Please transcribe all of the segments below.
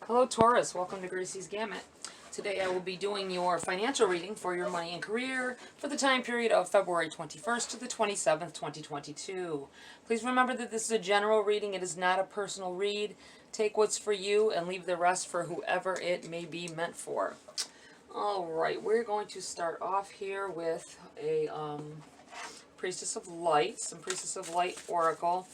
Hello Taurus, welcome to GRAYCI'S Gamut. Today I will be doing your financial reading for your money and career for the time period of February 21st to the 27th, 2022. Please remember that this is a general reading, it is not a personal read. Take what's for you and leave the rest for whoever it may be meant for. Alright, we're going to start off here with a Priestess of Light, some Priestess of Light Oracle.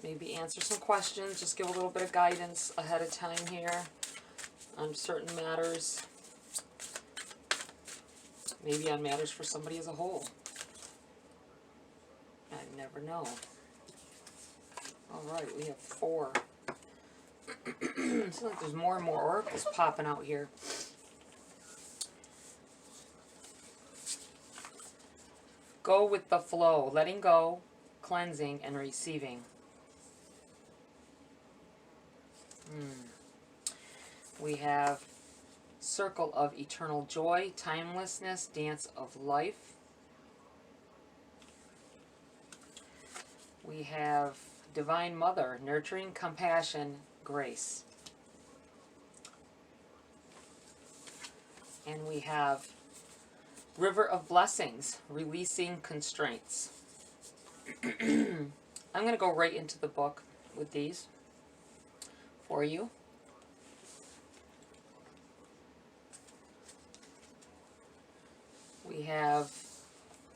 Maybe answer some questions, just give a little bit of guidance ahead of time here on certain matters. Maybe on matters for somebody as a whole. I never know. Alright, we have 4. Seems like there's more and more oracles popping out here. Go with the flow, letting go, cleansing, and receiving. We have Circle of Eternal Joy, Timelessness, Dance of Life. We have Divine Mother, Nurturing, Compassion, Grace. And we have River of Blessings, Releasing Constraints. I'm going to go right into the book with these for you. We have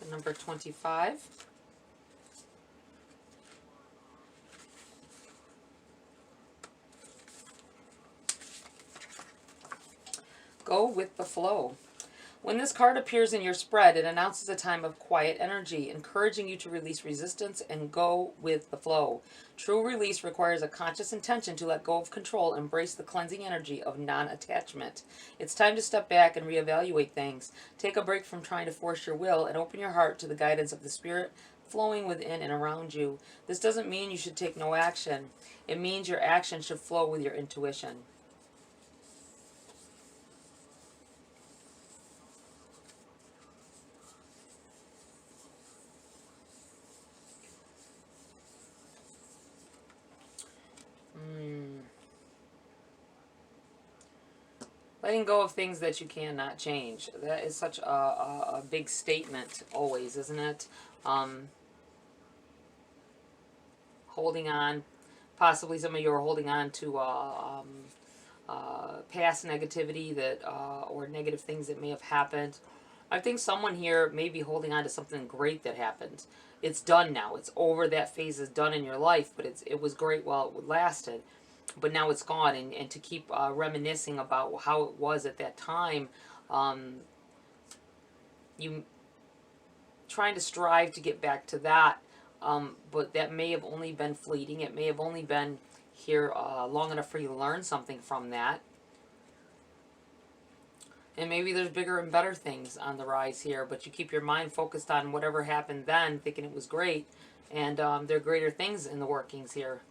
the number 25. Go with the flow. When this card appears in your spread, it announces a time of quiet energy, encouraging you to release resistance and go with the flow. True release requires a conscious intention to let go of control, embrace the cleansing energy of non-attachment. It's time to step back and reevaluate things. Take a break from trying to force your will and open your heart to the guidance of the Spirit flowing within and around you. This doesn't mean you should take no action. It means your action should flow with your intuition. Letting go of things that you cannot change. That is such a big statement always, isn't it? Holding on, possibly some of you are holding on to past negativity that or negative things that may have happened. I think someone here may be holding on to something great that happened. It's done now. It's over. That phase is done in your life, but it was great while it lasted. But now it's gone, and to keep reminiscing about how it was at that time, you trying to strive to get back to that, but that may have only been fleeting. It may have only been here long enough for you to learn something from that. And maybe there's bigger and better things on the rise here, but you keep your mind focused on whatever happened then, thinking it was great, and there are greater things in the workings here.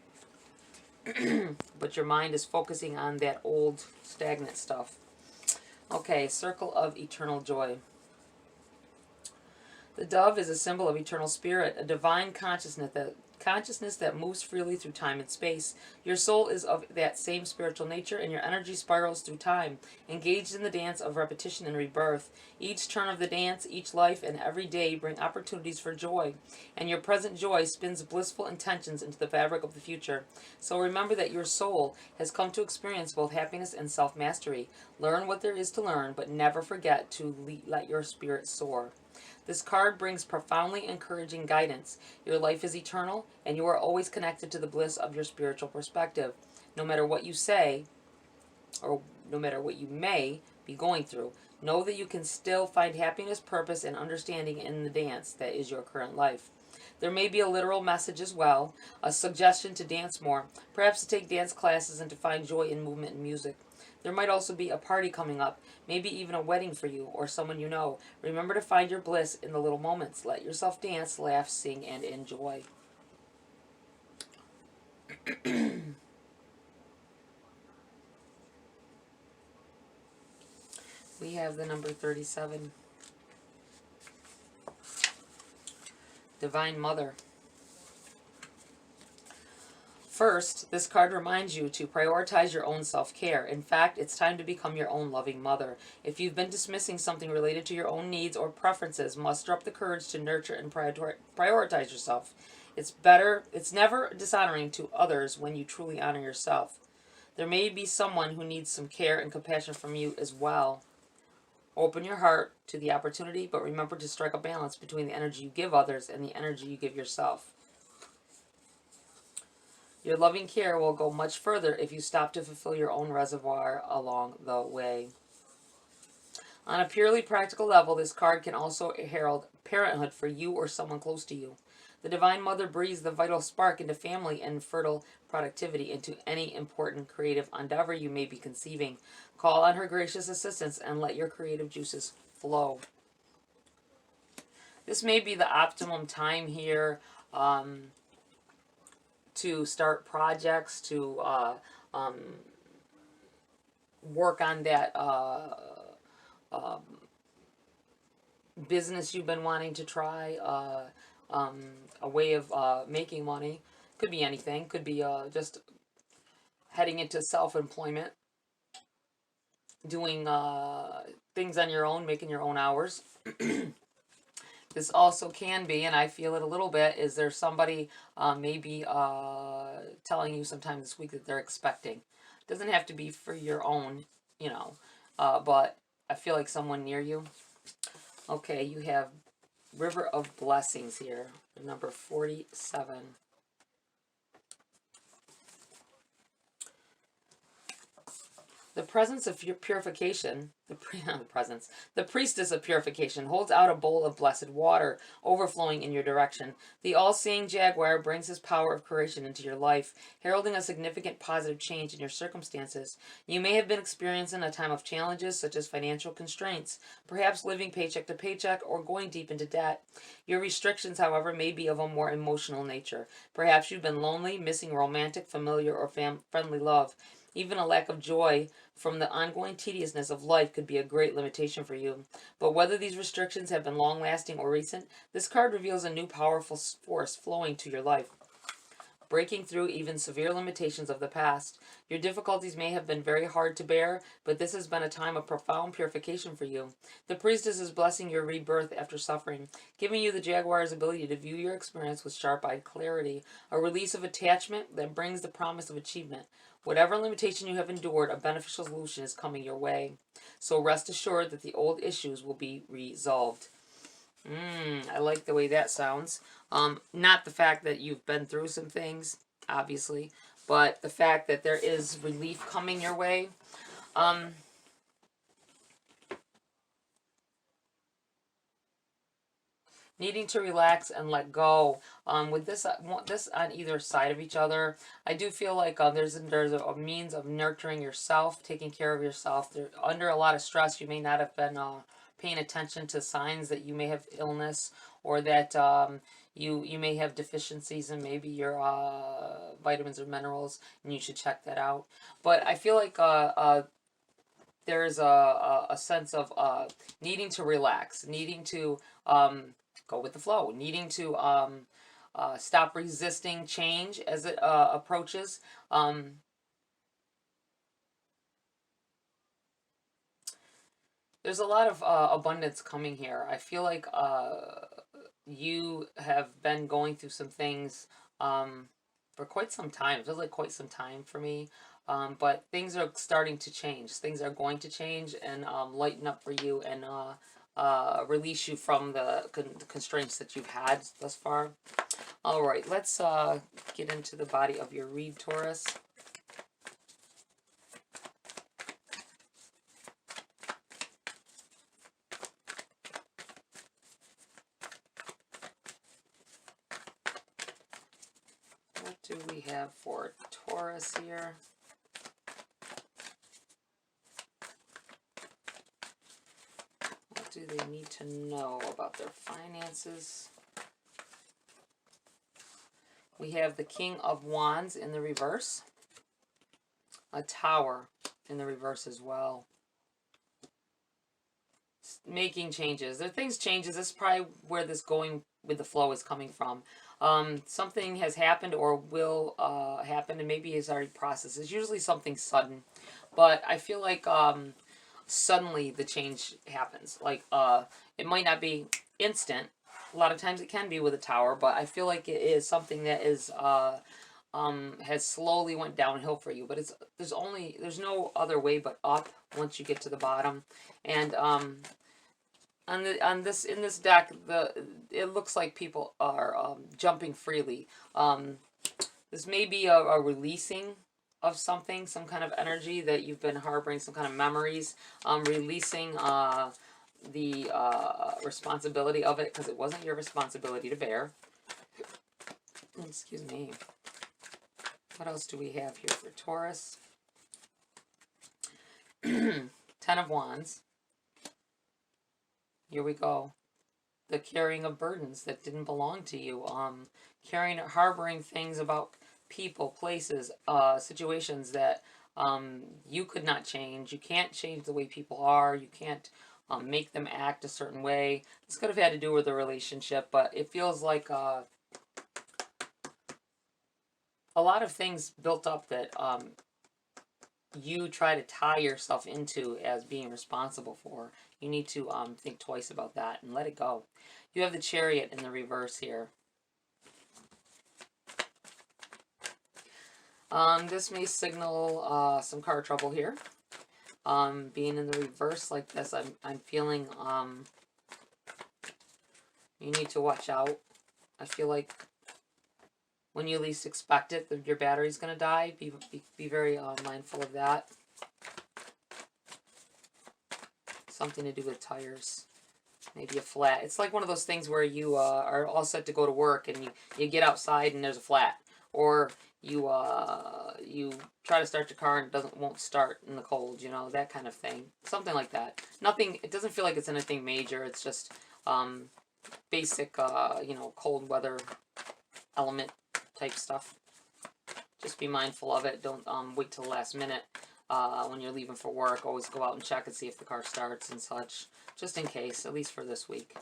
But your mind is focusing on that old stagnant stuff. Okay, Circle of Eternal Joy. The dove is a symbol of eternal spirit, a divine consciousness that moves freely through time and space. Your soul is of that same spiritual nature, and your energy spirals through time, engaged in the dance of repetition and rebirth. Each turn of the dance, each life, and every day bring opportunities for joy, and your present joy spins blissful intentions into the fabric of the future. So remember that your soul has come to experience both happiness and self-mastery. Learn what there is to learn, but never forget to let your spirit soar. This card brings profoundly encouraging guidance. Your life is eternal, and you are always connected to the bliss of your spiritual perspective. No matter what you say, or no matter what you may be going through, know that you can still find happiness, purpose, and understanding in the dance that is your current life. There may be a literal message as well, a suggestion to dance more, perhaps to take dance classes and to find joy in movement and music. There might also be a party coming up, maybe even a wedding for you or someone you know. Remember to find your bliss in the little moments. Let yourself dance, laugh, sing, and enjoy. We have the number 37. Divine Mother. First, this card reminds you to prioritize your own self-care. In fact, it's time to become your own loving mother. If you've been dismissing something related to your own needs or preferences, muster up the courage to nurture and prioritize yourself. It's never dishonoring to others when you truly honor yourself. There may be someone who needs some care and compassion from you as well. Open your heart to the opportunity, but remember to strike a balance between the energy you give others and the energy you give yourself. Your loving care will go much further if you stop to fulfill your own reservoir along the way. On a purely practical level, this card can also herald parenthood for you or someone close to you. The Divine Mother breathes the vital spark into family and fertile productivity into any important creative endeavor you may be conceiving. Call on her gracious assistance and let your creative juices flow. This may be the optimum time here to start projects, to work on that business you've been wanting to try, a way of making money. Could be anything. Could be just heading into self-employment, doing things on your own, making your own hours. This also can be, and I feel it a little bit, is there somebody maybe telling you sometime this week that they're expecting. It doesn't have to be for your own, you know, but I feel like someone near you. Okay, you have River of Blessings here, number 47. The presence of purification, the Priestess of Purification holds out a bowl of blessed water, overflowing in your direction. The all-seeing jaguar brings his power of creation into your life, heralding a significant positive change in your circumstances. You may have been experiencing a time of challenges, such as financial constraints, perhaps living paycheck to paycheck, or going deep into debt. Your restrictions, however, may be of a more emotional nature. Perhaps you've been lonely, missing romantic, familiar, or friendly love. Even a lack of joy from the ongoing tediousness of life could be a great limitation for you. But whether these restrictions have been long-lasting or recent, this card reveals a new powerful force flowing to your life, breaking through even severe limitations of the past. Your difficulties may have been very hard to bear, but this has been a time of profound purification for you. The Priestess is blessing your rebirth after suffering, giving you the jaguar's ability to view your experience with sharp-eyed clarity, a release of attachment that brings the promise of achievement. Whatever limitation you have endured, a beneficial solution is coming your way. So rest assured that the old issues will be resolved. I like the way that sounds. Not the fact that you've been through some things, obviously, but the fact that there is relief coming your way. Needing to relax and let go. With this on either side of each other, I do feel like there's a means of nurturing yourself, taking care of yourself. Under a lot of stress, you may not have been paying attention to signs that you may have illness, or that you may have deficiencies in maybe your vitamins or minerals, and you should check that out. But I feel like there's a sense of needing to relax, needing to go with the flow, needing to stop resisting change as it approaches. There's a lot of abundance coming here. I feel like you have been going through some things for quite some time. It feels like quite some time for me. But things are starting to change. Things are going to change and lighten up for you and release you from the constraints that you've had thus far. All right, let's get into the body of your read, Taurus. What do we have for Taurus here? What do they need to know about their finances? We have the King of Wands in the reverse. A Tower in the reverse as well. Making changes. There are things changes. This is probably where this going with the flow is coming from. Something has happened or will happen, and maybe is already processed. It's usually something sudden, but I feel like suddenly the change happens. Like it might not be instant. A lot of times it can be with a tower, but I feel like it is something that is has slowly went downhill for you. But there's no other way but up once you get to the bottom. And in this deck, it looks like people are jumping freely. This may be a releasing of something, some kind of energy that you've been harboring, some kind of memories, releasing the responsibility of it, because it wasn't your responsibility to bear. Excuse me. What else do we have here for Taurus? 10 of Wands. Here we go. The carrying of burdens that didn't belong to you. Harboring things about people, places, situations that you could not change. You can't change the way people are. You can't make them act a certain way. This could have had to do with a relationship, but it feels like a lot of things built up that you try to tie yourself into as being responsible for. You need to think twice about that and let it go. You have the Chariot in the reverse here. This may signal some car trouble here. Being in the reverse like this, I'm feeling you need to watch out. I feel like when you least expect it, your battery's going to die. Be very mindful of that. Something to do with tires. Maybe a flat. It's like one of those things where you are all set to go to work and you get outside and there's a flat. Or you try to start your car and it won't start in the cold, you know, that kind of thing. Something like that. Nothing, it doesn't feel like it's anything major. It's just basic, you know, cold weather element type stuff. Just be mindful of it. Don't wait till the last minute when you're leaving for work. Always go out and check and see if the car starts and such. Just in case, at least for this week.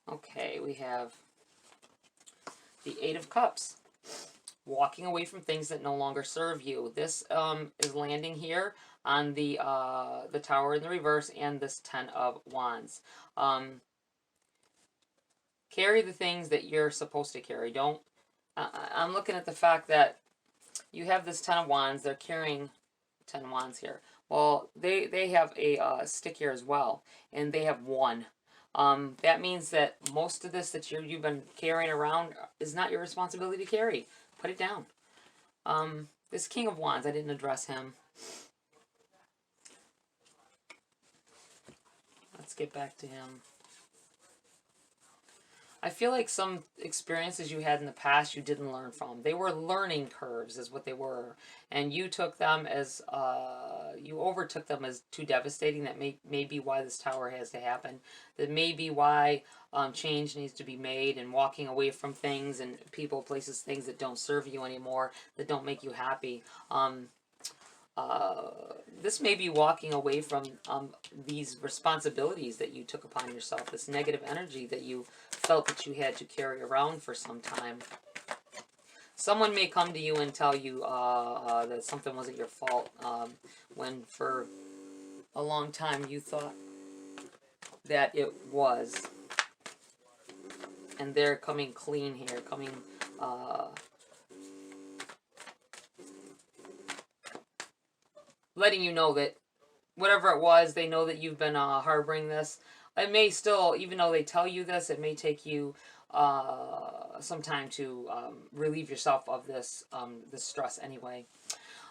Okay, we have the 8 of Cups. Walking away from things that no longer serve you. This is landing here on the Tower in the reverse and this 10 of Wands. Carry the things that you're supposed to carry. Don't. I'm looking at the fact that you have this 10 of Wands. They're carrying 10 of Wands here. Well, they have a stick here as well, and they have 1. That means that most of this that you've been carrying around is not your responsibility to carry. Put it down. This King of Wands, I didn't address him. Let's get back to him. I feel like some experiences you had in the past you didn't learn from. They were learning curves is what they were. And you took them as, you overtook them as too devastating. That may be why this tower has to happen. That may be why change needs to be made, and walking away from things and people, places, things that don't serve you anymore, that don't make you happy. This may be walking away from these responsibilities that you took upon yourself, this negative energy that you felt that you had to carry around for some time. Someone may come to you and tell you that something wasn't your fault, when for a long time you thought that it was. And they're coming clean here, coming letting you know that whatever it was, they know that you've been harboring this. It may still, even though they tell you this, it may take you some time to relieve yourself of this this stress anyway.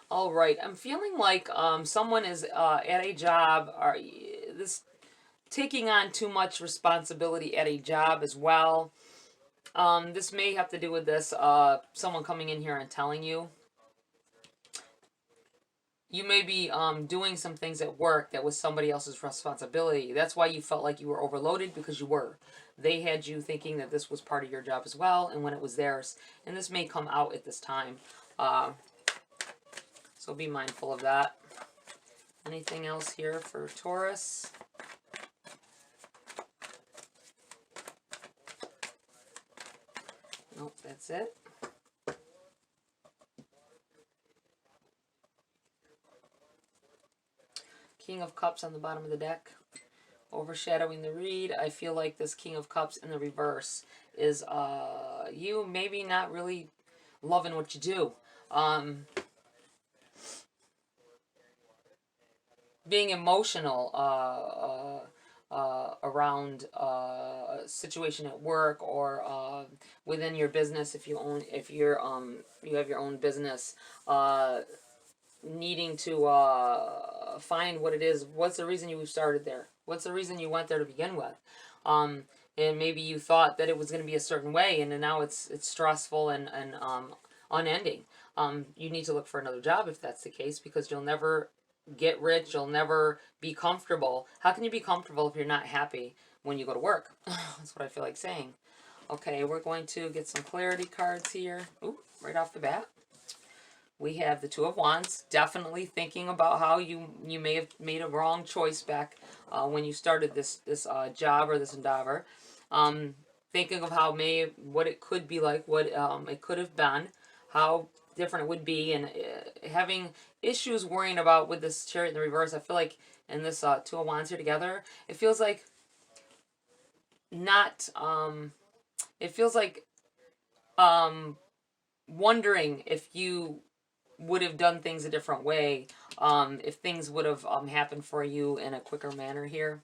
All right, I'm feeling like someone is at a job, or this taking on too much responsibility at a job as well. This may have to do with this someone coming in here and telling you. You may be doing some things at work that was somebody else's responsibility. That's why you felt like you were overloaded, because you were. They had you thinking that this was part of your job as well, and when it was theirs. And this may come out at this time. So be mindful of that. Anything else here for Taurus? Oh, that's it. King of Cups on the bottom of the deck. Overshadowing the read. I feel like this King of Cups in the reverse is you maybe not really loving what you do. Being emotional around a situation at work or within your business if you have your own business, needing to find what it is. What's the reason you started there? What's the reason you went there to begin with? And maybe you thought that it was going to be a certain way, and now it's stressful and unending. You need to look for another job if that's the case, because you'll never get rich. You'll never be comfortable. How can you be comfortable if you're not happy when you go to work? That's what I feel like saying. Okay, we're going to get some clarity cards here. Ooh, right off the bat. We have the Two of Wands, definitely thinking about how you may have made a wrong choice back when you started this job or this endeavor. Thinking of how what it could be like, what it could have been, how different it would be, and having issues worrying about with this Chariot in the reverse. I feel like in this Two of Wands here together, it feels like not, it feels like wondering if you would have done things a different way, if things would have happened for you in a quicker manner here.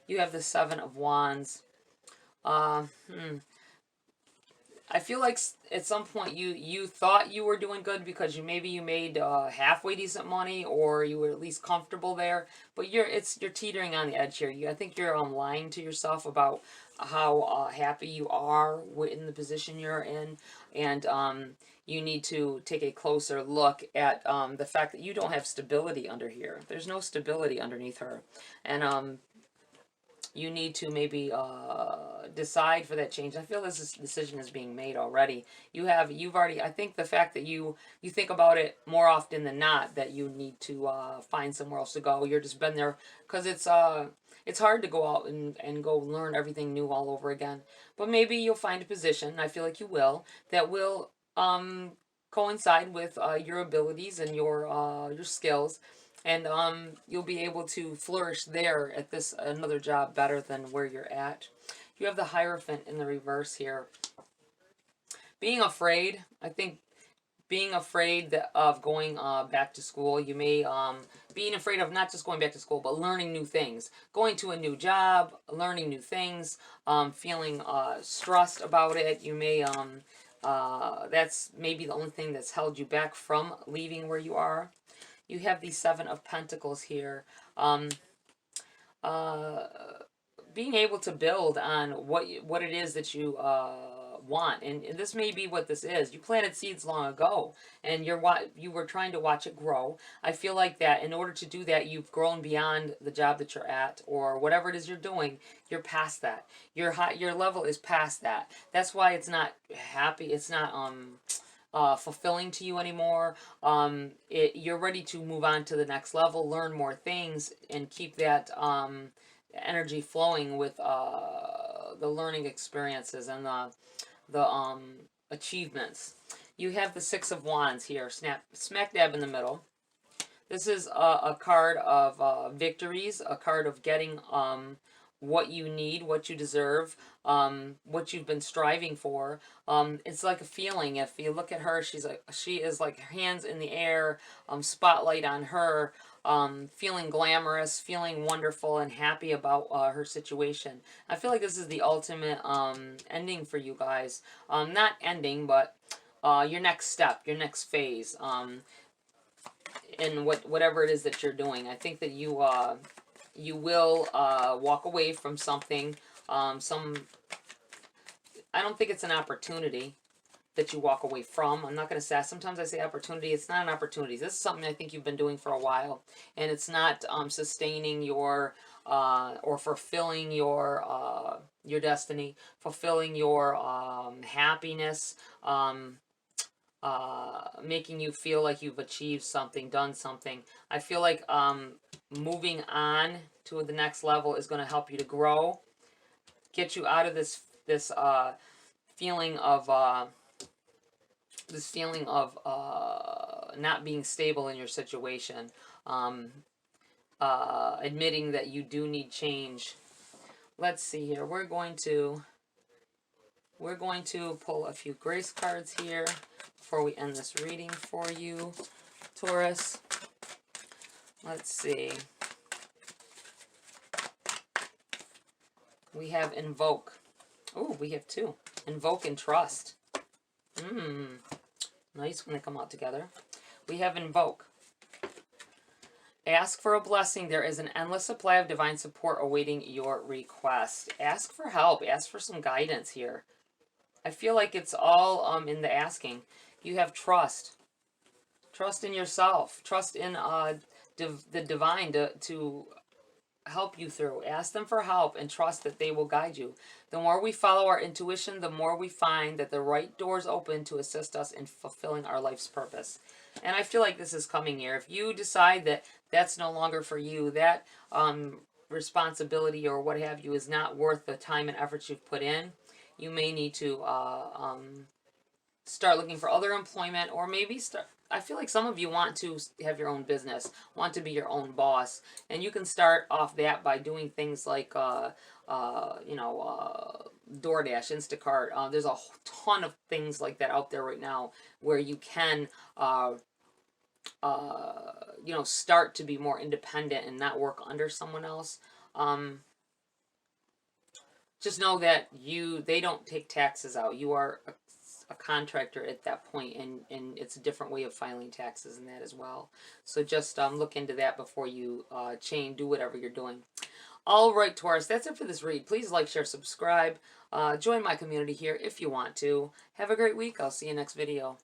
You have the Seven of Wands. I feel like at some point you thought you were doing good because maybe you made halfway decent money, or you were at least comfortable there, but you're teetering on the edge here. I think you're lying to yourself about how happy you are in the position you're in, and you need to take a closer look at the fact that you don't have stability under here. There's no stability underneath her, and you need to maybe decide for that change. I feel this decision is being made already. You've already, I think the fact that you think about it more often than not, that you need to find somewhere else to go. You're just been there, because it's hard to go out and go learn everything new all over again. But maybe you'll find a position, I feel like you will, that will coincide with your abilities and your skills. And you'll be able to flourish there at this another job better than where you're at. You have the Hierophant in the reverse here. Being afraid, I think being afraid of going back to school. You may being afraid of not just going back to school, but learning new things. Going to a new job, learning new things, feeling stressed about it. You may, that's maybe the only thing that's held you back from leaving where you are. You have the Seven of Pentacles here. Being able to build on what it is that you want, and this may be what this is. You planted seeds long ago, and you were trying to watch it grow. I feel like that in order to do that, you've grown beyond the job that you're at, or whatever it is you're doing. You're past that. Your level is past that. That's why it's not happy. It's not fulfilling to you anymore. You're ready to move on to the next level, learn more things, and keep that energy flowing with the learning experiences and the achievements. You have the Six of Wands here, smack dab in the middle. This is a card of victories, a card of getting what you need, what you deserve, what you've been striving for. It's like a feeling. If you look at her, she is like hands in the air, spotlight on her, feeling glamorous, feeling wonderful and happy about her situation. I feel like this is the ultimate ending for you guys. Not ending, but your next step, your next phase, in whatever it is that you're doing. I think that you will walk away from something. I don't think it's an opportunity that you walk away from. I'm not going to say, sometimes I say opportunity. It's not an opportunity. This is something I think you've been doing for a while, and it's not sustaining your or fulfilling your destiny, fulfilling your happiness, making you feel like you've achieved something, done something. I feel like moving on to the next level is going to help you to grow, get you out of this feeling of this feeling of not being stable in your situation. Admitting that you do need change. Let's see here. We're going to pull a few grace cards here before we end this reading for you, Taurus. Let's see. We have invoke. Oh, we have two. Invoke and trust. Nice when they come out together. We have invoke. Ask for a blessing. There is an endless supply of divine support awaiting your request. Ask for help. Ask for some guidance here. I feel like it's all in the asking. You have trust. Trust in yourself. Trust in the divine to help you through. Ask them for help and trust that they will guide you. The more we follow our intuition, the more we find that the right doors open to assist us in fulfilling our life's purpose. And I feel like this is coming here. If you decide that that's no longer for you, that responsibility or what have you is not worth the time and effort you've put in, you may need to start looking for other employment, or maybe start. I feel like some of you want to have your own business, want to be your own boss, and you can start off that by doing things like DoorDash, Instacart. There's a ton of things like that out there right now where you can start to be more independent and not work under someone else. Just know that they don't take taxes out. You are a contractor at that point, and it's a different way of filing taxes in that as well. So just look into that before you do whatever you're doing. All right, Taurus, that's it for this read. Please like, share, subscribe. Join my community here if you want to. Have a great week. I'll see you next video.